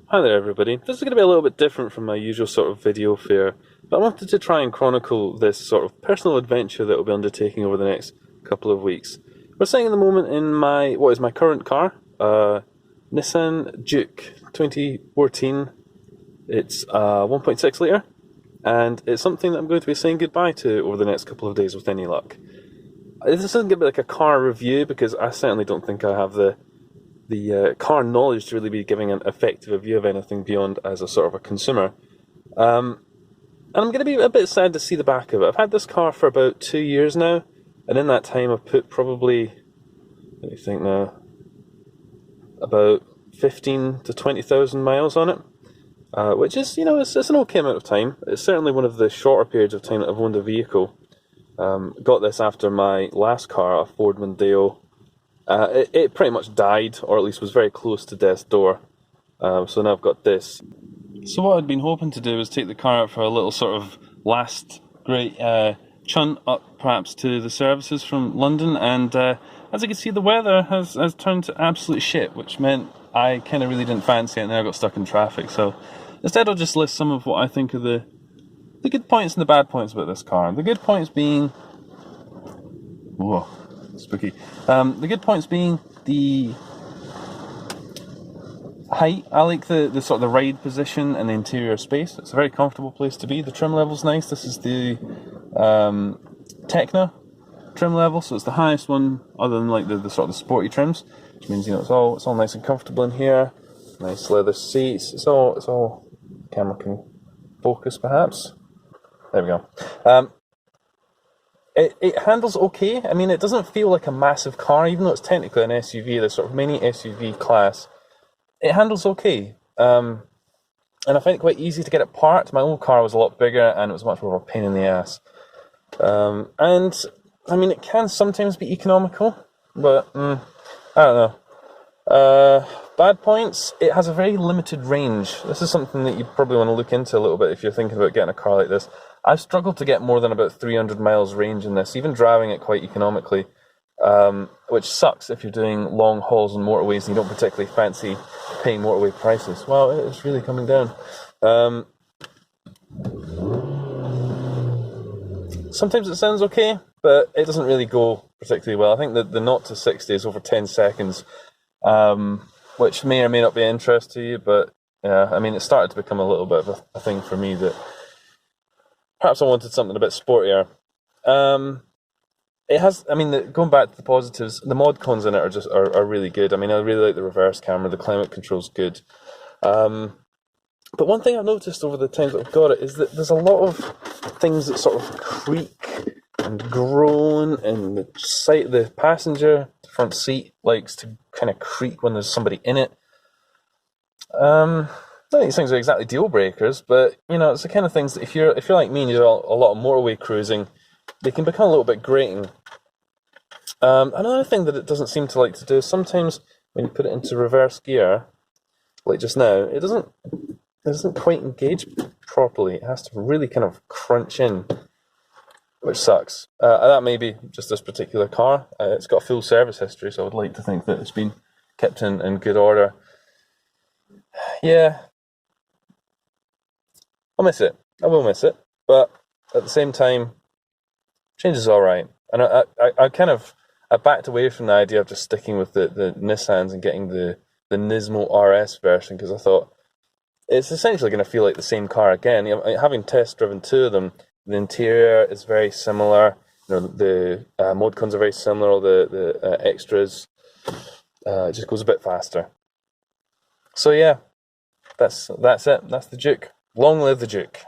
Hi there everybody. This is going to be a little bit different from my usual sort of video fare, but I wanted to try and chronicle this sort of personal adventure that I'll be undertaking over the next couple of weeks. We're sitting at the moment in what is my current car, Nissan Juke 2014. It's 1.6 litre, and it's something that I'm going to be saying goodbye to over the next couple of days with any luck. This isn't going to be like a car review because I certainly don't think I have the car knowledge to really be giving an effective review of anything beyond as a sort of a consumer. And I'm going to be a bit sad to see the back of it. I've had this car for about 2 years now, and in that time I've put probably, let me think now, about 15 to 20,000 miles on it, which is, it's an okay amount of time. It's certainly one of the shorter periods of time that I've owned a vehicle. Got this after my last car, a Ford Mondeo. It pretty much died, or at least was very close to death's door. So now I've got this. So what I'd been hoping to do was take the car out for a little sort of last great chunt up perhaps to the services from London, and as you can see, the weather has turned to absolute shit, which meant I kind of really didn't fancy it, and then I got stuck in traffic. So instead I'll just list some of what I think are the good points and the bad points about this car. The good points being... Whoa. Spooky. The good points being the height. I like the sort of the ride position and the interior space. It's a very comfortable place to be. The trim level's nice. This is the Tekna trim level, so it's the highest one other than like the sort of the sporty trims, which means it's all nice and comfortable in here. Nice leather seats. It's all camera can focus perhaps. There we go. It handles okay. I mean, it doesn't feel like a massive car, even though it's technically an SUV, the sort of mini SUV class. It handles okay. And I find it quite easy to get it parked. My old car was a lot bigger and it was much more of a pain in the ass. And, I mean, it can sometimes be economical, but I don't know. Bad points, it has a very limited range. This is something that you probably want to look into a little bit if you're thinking about getting a car like this. I've struggled to get more than about 300 miles range in this, even driving it quite economically, which sucks if you're doing long hauls on motorways and you don't particularly fancy paying motorway prices. Well, it's really coming down. Sometimes it sounds okay, but it doesn't really go particularly well. I think that the 0 to 60 is over 10 seconds, which may or may not be of interest to you, but yeah, I mean, it started to become a little bit of a thing for me that perhaps I wanted something a bit sportier. It has, I mean, going back to the positives, the mod cons in it are really good. I mean, I really like the reverse camera, the climate control's good. But one thing I've noticed over the times that I've got it is that there's a lot of things that sort of creak and groan, and the passenger front seat likes to kind of creak when there's somebody in it. None of these things are exactly deal breakers, but it's the kind of things that if you're like me and you do a lot of motorway cruising, they can become a little bit grating. Another thing that it doesn't seem to like to do is sometimes when you put it into reverse gear, like just now, it doesn't quite engage properly. It has to really kind of crunch in, which sucks. That may be just this particular car. It's got a full service history, so I would like to think that it's been kept in good order. Yeah. I'll miss it. I will miss it. But at the same time, change is alright. And I backed away from the idea of just sticking with the Nissans and getting the Nismo RS version, because I thought it's essentially going to feel like the same car again. Having test driven two of them, the interior is very similar. The mod cons are very similar. All the extras, it just goes a bit faster. So yeah, that's it. That's the Juke. Long live the Juke.